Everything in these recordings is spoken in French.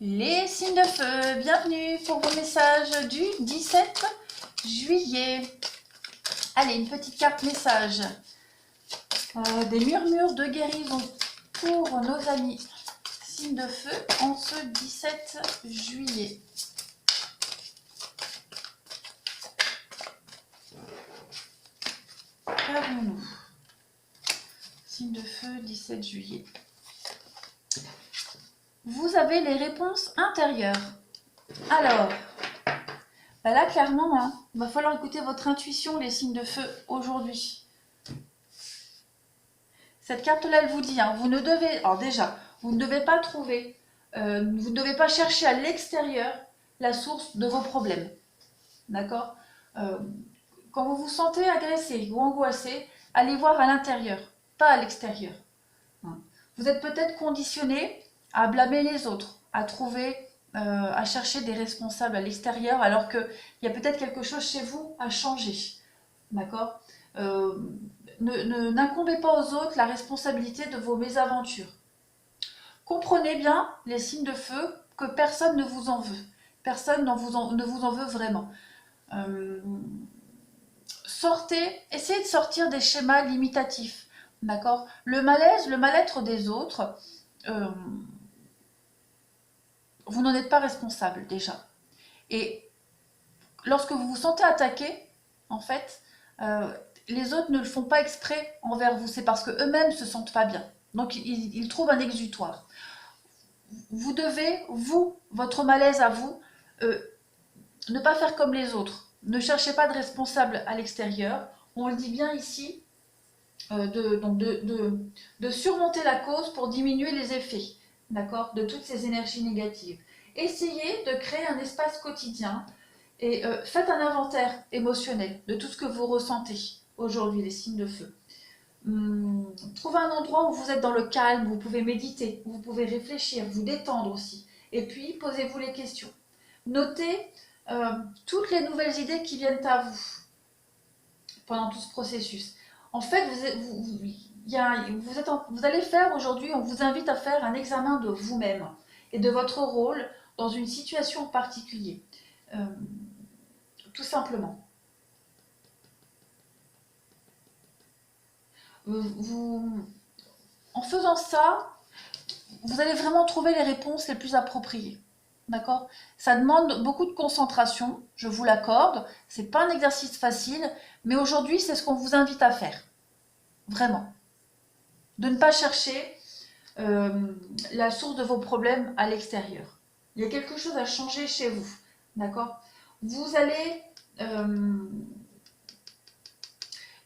Les signes de feu, bienvenue pour vos messages du 17 juillet. Allez, une petite carte message. Des murmures de guérison pour nos amis signes de feu en ce 17 juillet. Qu'avons-nous? Signe de feu, 17 juillet. Vous avez les réponses intérieures. Alors, là clairement, il va falloir écouter votre intuition, les signes de feu, aujourd'hui. Cette carte-là, elle vous dit, vous ne devez, alors déjà, vous ne devez pas trouver, vous ne devez pas chercher à l'extérieur la source de vos problèmes. D'accord? Quand vous vous sentez agressé ou angoissé, allez voir à l'intérieur, pas à l'extérieur. Vous êtes peut-être conditionné à blâmer les autres, à trouver, à chercher des responsables à l'extérieur, alors qu'il y a peut-être quelque chose chez vous à changer. D'accord? N'incombez pas aux autres la responsabilité de vos mésaventures. Comprenez bien, les signes de feu, que personne ne vous en veut. Personne ne vous en veut vraiment. Essayez de sortir des schémas limitatifs. D'accord? Le malaise, le mal-être des autres, vous n'en êtes pas responsable déjà. Et lorsque vous vous sentez attaqué, en fait, les autres ne le font pas exprès envers vous. C'est parce qu'eux-mêmes ne se sentent pas bien. Donc, ils trouvent un exutoire. Vous devez, votre malaise à vous, ne pas faire comme les autres. Ne cherchez pas de responsable à l'extérieur. On le dit bien ici, de surmonter la cause pour diminuer les effets, d'accord, de toutes ces énergies négatives. Essayez de créer un espace quotidien et faites un inventaire émotionnel de tout ce que vous ressentez aujourd'hui, les signes de feu. Trouvez un endroit où vous êtes dans le calme, où vous pouvez méditer, où vous pouvez réfléchir, vous détendre aussi. Et puis, posez-vous les questions. Notez toutes les nouvelles idées qui viennent à vous pendant tout ce processus. En fait, vous allez faire aujourd'hui, on vous invite à faire un examen de vous-même et de votre rôle dans une situation en particulier. Tout simplement. En faisant ça, vous allez vraiment trouver les réponses les plus appropriées. D'accord? Ça demande beaucoup de concentration, je vous l'accorde. C'est pas un exercice facile, mais aujourd'hui, c'est ce qu'on vous invite à faire. Vraiment. De ne pas chercher la source de vos problèmes à l'extérieur. Il y a quelque chose à changer chez vous. D'accord? Vous allez...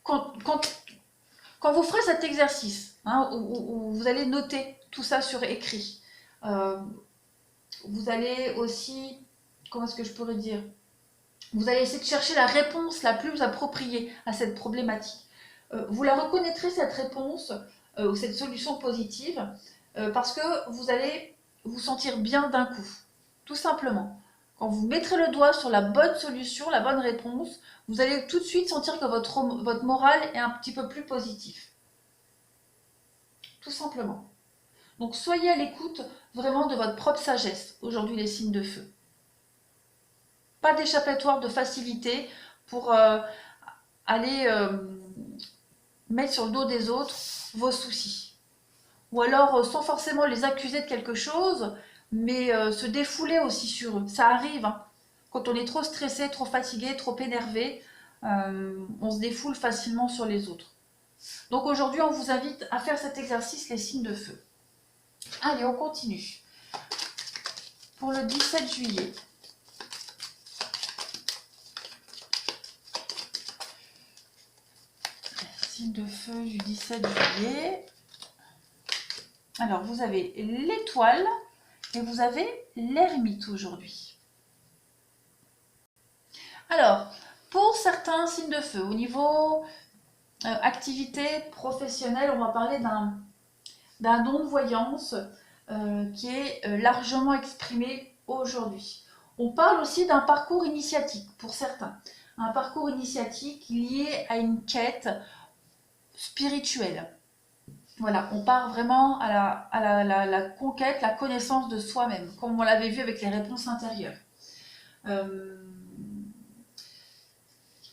Quand vous ferez cet exercice, où vous allez noter tout ça sur écrit, vous allez aussi, comment est-ce que je pourrais dire, vous allez essayer de chercher la réponse la plus appropriée à cette problématique. Vous la reconnaîtrez, cette réponse, ou cette solution positive, parce que vous allez vous sentir bien d'un coup, tout simplement. Quand vous mettrez le doigt sur la bonne solution, la bonne réponse, vous allez tout de suite sentir que votre moral est un petit peu plus positif. Tout simplement. Donc soyez à l'écoute vraiment de votre propre sagesse, aujourd'hui les signes de feu. Pas d'échappatoire de facilité pour aller mettre sur le dos des autres vos soucis. Ou alors sans forcément les accuser de quelque chose, mais se défouler aussi sur eux. Ça arrive, quand on est trop stressé, trop fatigué, trop énervé, on se défoule facilement sur les autres. Donc aujourd'hui, on vous invite à faire cet exercice, les signes de feu. Allez, on continue. Pour le 17 juillet. Signe de feu du 17 juillet. Alors, vous avez l'étoile et vous avez l'ermite aujourd'hui. Alors, pour certains signes de feu, au niveau activité professionnelle, on va parler d'un don de voyance qui est largement exprimé aujourd'hui. On parle aussi d'un parcours initiatique pour certains. Un parcours initiatique lié à une quête spirituelle. Voilà, on part vraiment la conquête, la connaissance de soi-même, comme on l'avait vu avec les réponses intérieures. Euh,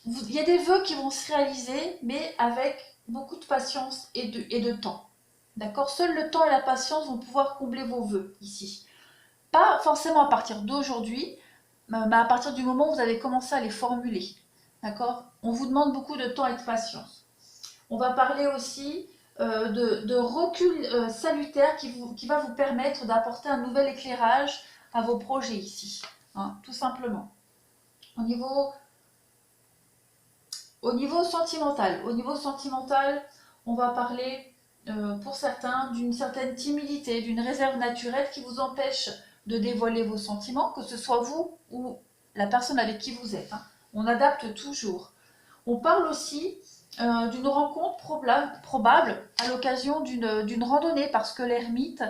il y a des vœux qui vont se réaliser, mais avec beaucoup de patience et de temps. D'accord? Seul le temps et la patience vont pouvoir combler vos vœux ici. Pas forcément à partir d'aujourd'hui, mais à partir du moment où vous avez commencé à les formuler. D'accord? On vous demande beaucoup de temps et de patience. On va parler aussi de recul salutaire qui va vous permettre d'apporter un nouvel éclairage à vos projets ici. Hein, tout simplement. Au niveau au niveau sentimental, on va parler pour certains d'une certaine timidité, d'une réserve naturelle qui vous empêche de dévoiler vos sentiments, que ce soit vous ou la personne avec qui vous êtes. Hein. On adapte toujours. On parle aussi d'une rencontre probable à l'occasion d'une randonnée, parce que l'ermite,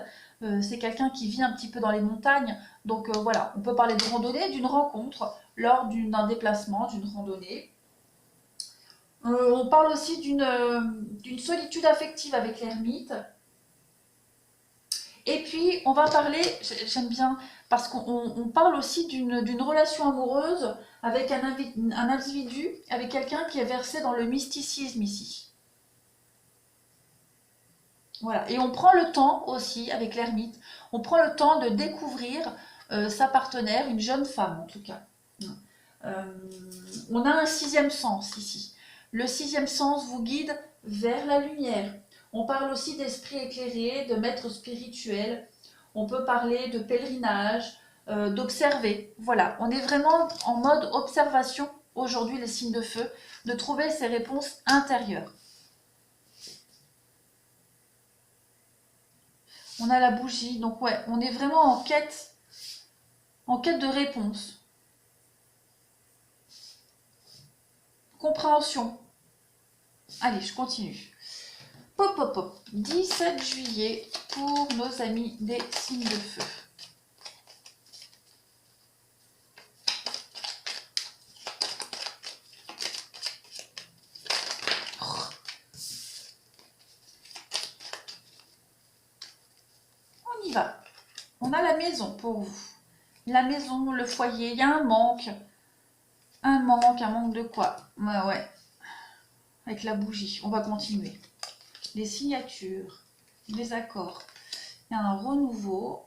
c'est quelqu'un qui vit un petit peu dans les montagnes. Donc voilà, on peut parler de randonnée, d'une rencontre lors d'un déplacement, d'une randonnée. On parle aussi d'une solitude affective avec l'ermite. Et puis, on va parler, j'aime bien, parce qu'on parle aussi d'une relation amoureuse avec un individu, avec quelqu'un qui est versé dans le mysticisme ici. Voilà. Et on prend le temps aussi, avec l'ermite, on prend le temps de découvrir sa partenaire, une jeune femme en tout cas. Euh, on a un sixième sens ici. Le sixième sens vous guide vers la lumière. On parle aussi d'esprit éclairé, de maître spirituel. On peut parler de pèlerinage, d'observer. Voilà, on est vraiment en mode observation aujourd'hui, les signes de feu, de trouver ces réponses intérieures. On a la bougie, donc ouais, on est vraiment en quête de réponses. Compréhension. Allez, je continue. Pop, pop, pop. 17 juillet pour nos amis des signes de feu. On y va. On a la maison pour vous. La maison, le foyer, il y a un manque. Un manque de quoi? Ouais. Avec la bougie, on va continuer. Les signatures, les accords. Il y a un renouveau.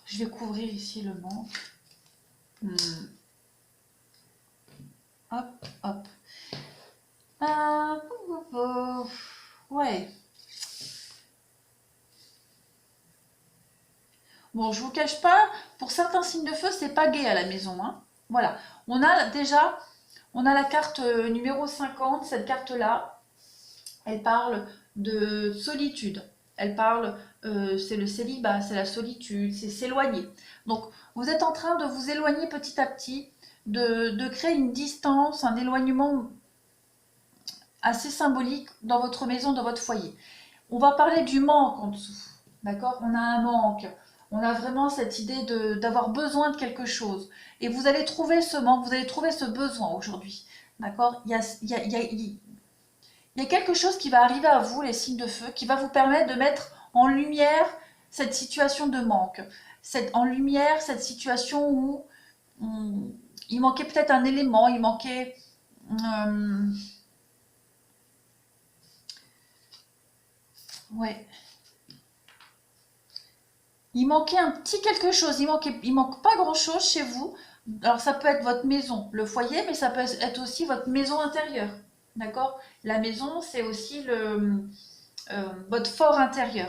Je vais couvrir ici le manque. Hop, hop. Ouais. Bon, je vous cache pas, pour certains signes de feu, c'est pas gai à la maison. Hein. Voilà. On a la carte numéro 50. Cette carte-là, elle parle de solitude. Elle parle, c'est le célibat, c'est la solitude, c'est s'éloigner. Donc, vous êtes en train de vous éloigner petit à petit, de créer une distance, un éloignement assez symbolique dans votre maison, dans votre foyer. On va parler du manque en dessous. D'accord? On a un manque. On a vraiment cette idée d'avoir besoin de quelque chose. Et vous allez trouver ce manque, vous allez trouver ce besoin aujourd'hui. D'accord? Il y a quelque chose qui va arriver à vous, les signes de feu, qui va vous permettre de mettre en lumière cette situation de manque. En lumière cette situation où il manquait peut-être un élément, il manquait... ouais. Il manquait un petit quelque chose, il manque pas grand-chose chez vous. Alors ça peut être votre maison, le foyer, mais ça peut être aussi votre maison intérieure. D'accord? La maison, c'est aussi votre fort intérieur.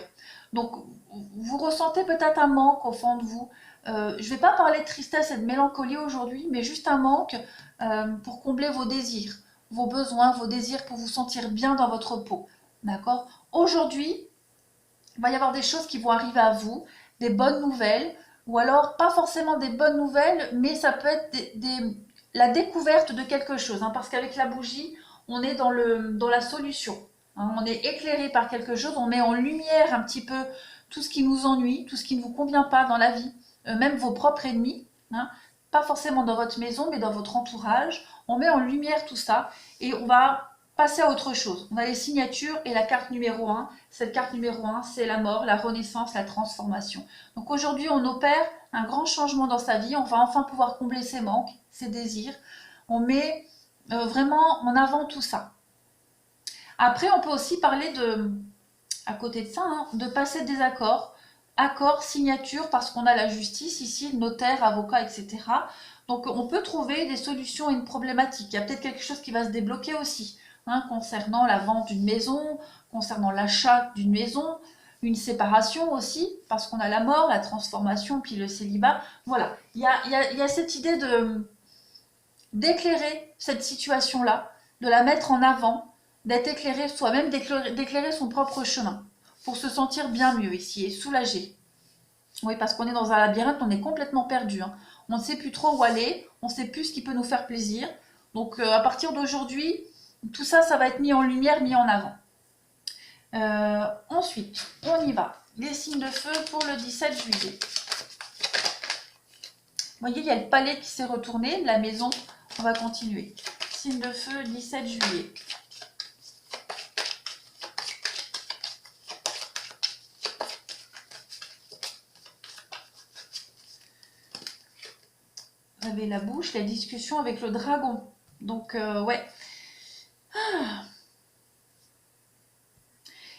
Donc vous ressentez peut-être un manque au fond de vous. Je ne vais pas parler de tristesse et de mélancolie aujourd'hui, mais juste un manque pour combler vos désirs, vos besoins, vos désirs pour vous sentir bien dans votre peau. D'accord? Aujourd'hui, il va y avoir des choses qui vont arriver à vous, des bonnes nouvelles, ou alors pas forcément des bonnes nouvelles, mais ça peut être la découverte de quelque chose, hein, parce qu'avec la bougie, on est dans la solution. Hein, on est éclairé par quelque chose, on met en lumière un petit peu tout ce qui nous ennuie, tout ce qui ne vous convient pas dans la vie, même vos propres ennemis. Hein, pas forcément dans votre maison, mais dans votre entourage. On met en lumière tout ça et on va passer à autre chose. On a les signatures et la carte numéro 1. Cette carte numéro 1, c'est la mort, la renaissance, la transformation. Donc aujourd'hui, on opère un grand changement dans sa vie. On va enfin pouvoir combler ses manques, ses désirs. On met vraiment en avant tout ça. Après, on peut aussi parler de, à côté de ça, hein, de passer des accords. Accords, signatures, parce qu'on a la justice ici, le notaire, avocat, etc. Donc on peut trouver des solutions à une problématique. Il y a peut-être quelque chose qui va se débloquer aussi, hein, concernant la vente d'une maison, concernant l'achat d'une maison, une séparation aussi, parce qu'on a la mort, la transformation, puis le célibat. Voilà, il y a cette idée d'éclairer cette situation-là, de la mettre en avant, d'être éclairé soi-même, d'éclairer son propre chemin, pour se sentir bien mieux ici et soulagé. Oui, parce qu'on est dans un labyrinthe, on est complètement perdu, hein. On ne sait plus trop où aller, on ne sait plus ce qui peut nous faire plaisir. Donc à partir d'aujourd'hui, tout ça, ça va être mis en lumière, mis en avant. Ensuite, on y va. Les signes de feu pour le 17 juillet. Vous voyez, il y a le palais qui s'est retourné, la maison. On va continuer. Signe de feu, 17 juillet. Vous avez la bouche, la discussion avec le dragon. Donc, ouais.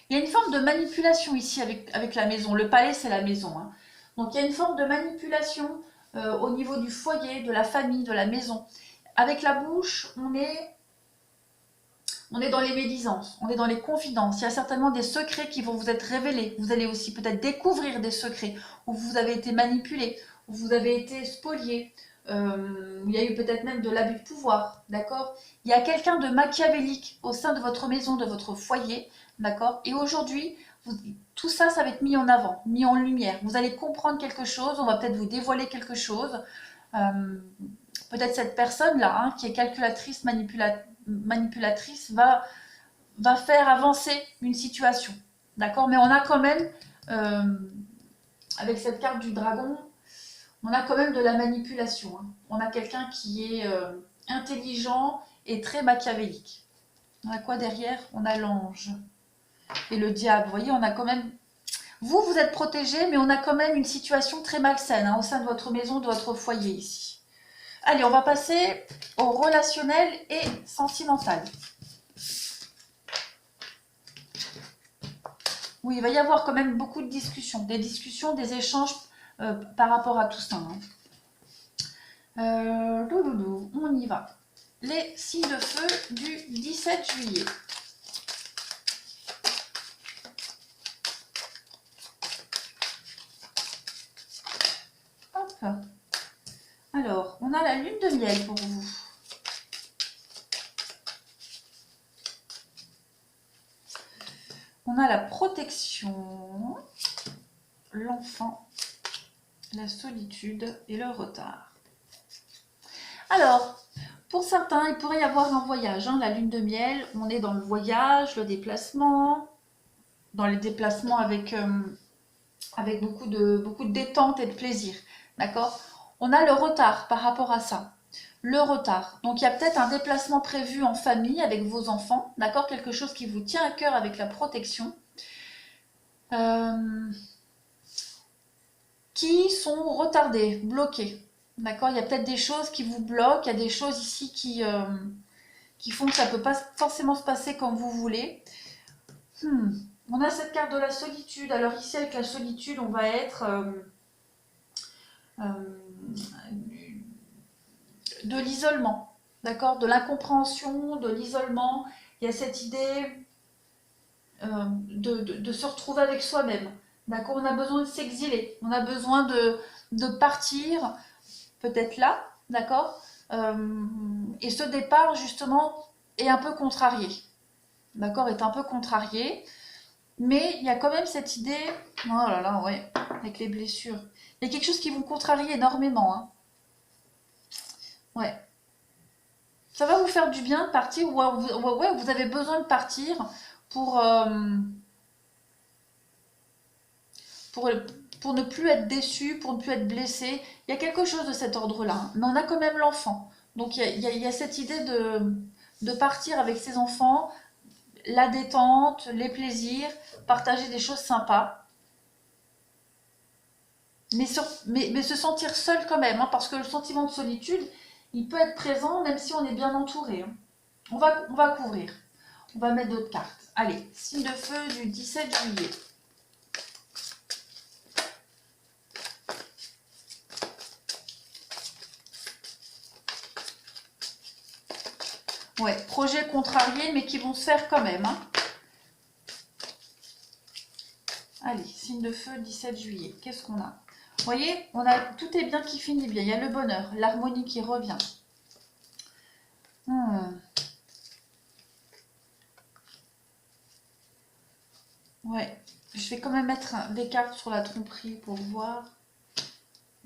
Il y a une forme de manipulation ici avec la maison. Le palais, c'est la maison, hein. Donc, il y a une forme de manipulation au niveau du foyer, de la famille, de la maison. Avec la bouche, on est dans les médisances, on est dans les confidences. Il y a certainement des secrets qui vont vous être révélés. Vous allez aussi peut-être découvrir des secrets où vous avez été manipulé, où vous avez été spolié. Il y a eu peut-être même de l'abus de pouvoir, d'accord? Il y a quelqu'un de machiavélique au sein de votre maison, de votre foyer, d'accord? Et aujourd'hui, tout ça, ça va être mis en avant, mis en lumière. Vous allez comprendre quelque chose, on va peut-être vous dévoiler quelque chose. Peut-être cette personne-là, hein, qui est calculatrice, manipulatrice, va faire avancer une situation, d'accord? Mais on a quand même, avec cette carte du dragon, on a quand même de la manipulation, hein. On a quelqu'un qui est intelligent et très machiavélique. On a quoi derrière? On a l'ange et le diable. Vous voyez, on a quand même... Vous êtes protégé, mais on a quand même une situation très malsaine, hein, au sein de votre maison, de votre foyer ici. Allez, on va passer au relationnel et sentimental. Oui, il va y avoir quand même beaucoup de discussions, des échanges par rapport à tout ça, hein. On y va. Les signes de feu du 17 juillet. Hop. Alors, on a la lune de miel pour vous. On a la protection, l'enfant, la solitude et le retard. Alors, pour certains, il pourrait y avoir un voyage, hein, la lune de miel. On est dans le voyage, le déplacement, dans les déplacements avec beaucoup de détente et de plaisir. D'accord? On a le retard par rapport à ça. Le retard. Donc, il y a peut-être un déplacement prévu en famille avec vos enfants. D'accord? Quelque chose qui vous tient à cœur avec la protection. Qui sont retardés, bloqués. D'accord? Il y a peut-être des choses qui vous bloquent. Il y a des choses ici qui font que ça ne peut pas forcément se passer comme vous voulez. On a cette carte de la solitude. Alors ici, avec la solitude, on va être de l'isolement, d'accord? De l'incompréhension, de l'isolement. Il y a cette idée de se retrouver avec soi-même. D'accord? On a besoin de s'exiler. On a besoin de partir, peut-être là, d'accord? Et ce départ, justement, est un peu contrarié. D'accord? Est un peu contrarié. Mais il y a quand même cette idée, oh là là, ouais, avec les blessures. Il y a quelque chose qui vous contrarie énormément, hein. Ouais. Ça va vous faire du bien de partir, ou ouais, vous avez besoin de partir pour pour ne plus être déçu, pour ne plus être blessé. Il y a quelque chose de cet ordre-là, hein. Mais on a quand même l'enfant. Donc il y a cette idée de partir avec ses enfants, la détente, les plaisirs, partager des choses sympas. Mais se sentir seul quand même, hein, parce que le sentiment de solitude, il peut être présent même si on est bien entouré, hein. On va couvrir. On va mettre d'autres cartes. Allez, signe de feu du 17 juillet. Ouais, projets contrariés, mais qui vont se faire quand même, hein. Allez, signe de feu, 17 juillet. Qu'est-ce qu'on a? Vous voyez, tout est bien qui finit bien. Il y a le bonheur, l'harmonie qui revient. Ouais, je vais quand même mettre des cartes sur la tromperie pour voir.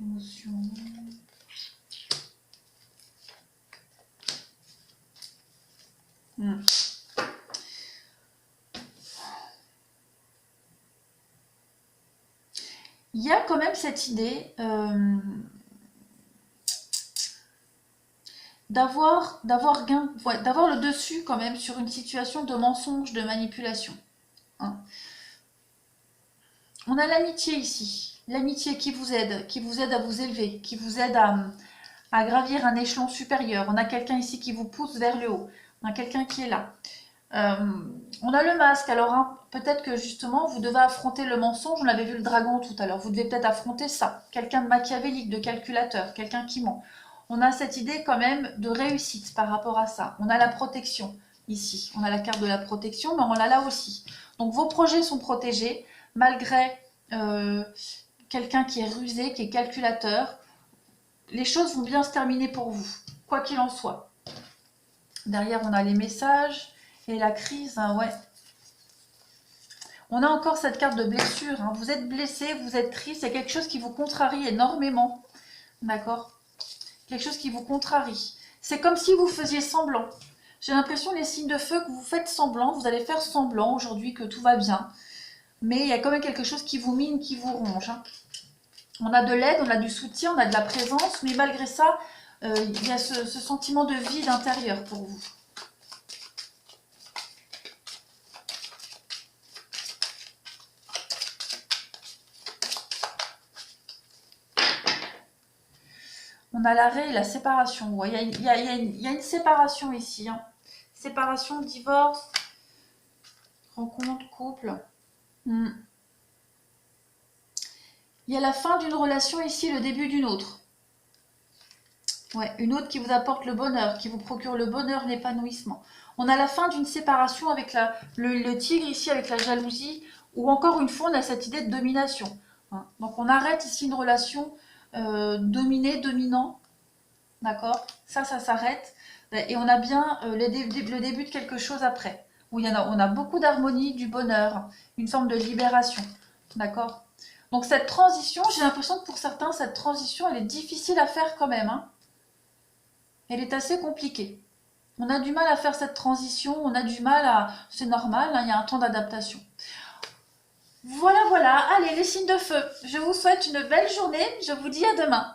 Émotion. Il y a quand même cette idée d'avoir le dessus quand même sur une situation de mensonge, de manipulation, hein. On a l'amitié ici, l'amitié qui vous aide à vous élever, qui vous aide à gravir un échelon supérieur. On a quelqu'un ici qui vous pousse vers le haut, on a quelqu'un qui est là. On a le masque, alors hein, peut-être que justement vous devez affronter le mensonge, on avait vu le dragon tout à l'heure, vous devez peut-être affronter ça, quelqu'un de machiavélique, de calculateur, quelqu'un qui ment. On a cette idée quand même de réussite par rapport à ça. On a la protection ici, on a la carte de la protection, mais on l'a là aussi. Donc vos projets sont protégés, malgré quelqu'un qui est rusé, qui est calculateur. Les choses vont bien se terminer pour vous, quoi qu'il en soit. Derrière, on a les messages et la crise, hein, ouais. On a encore cette carte de blessure, hein. Vous êtes blessé, vous êtes triste, il y a quelque chose qui vous contrarie énormément. D'accord? Quelque chose qui vous contrarie. C'est comme si vous faisiez semblant. J'ai l'impression, les signes de feu, que vous faites semblant, vous allez faire semblant aujourd'hui que tout va bien. Mais il y a quand même quelque chose qui vous mine, qui vous ronge, hein. On a de l'aide, on a du soutien, on a de la présence, mais malgré ça, il y a ce sentiment de vide intérieur pour vous. On a l'arrêt et la séparation. Ouais, il y a une séparation ici, hein. Séparation, divorce, rencontre, couple. Il y a la fin d'une relation ici, le début d'une autre. Ouais, une autre qui vous apporte le bonheur, qui vous procure le bonheur, l'épanouissement. On a la fin d'une séparation avec le tigre ici, avec la jalousie, ou encore une fois, on a cette idée de domination, hein. Donc on arrête ici une relation dominée, dominant, d'accord? Ça s'arrête. Et on a bien le début de quelque chose après. Où on a beaucoup d'harmonie, du bonheur, une forme de libération, d'accord? Donc cette transition, j'ai l'impression que pour certains, cette transition, elle est difficile à faire quand même, hein. Elle est assez compliquée. On a du mal à faire cette transition, on a du mal à... C'est normal, hein, il y a un temps d'adaptation. Voilà, voilà. Allez, les signes de feu. Je vous souhaite une belle journée. Je vous dis à demain.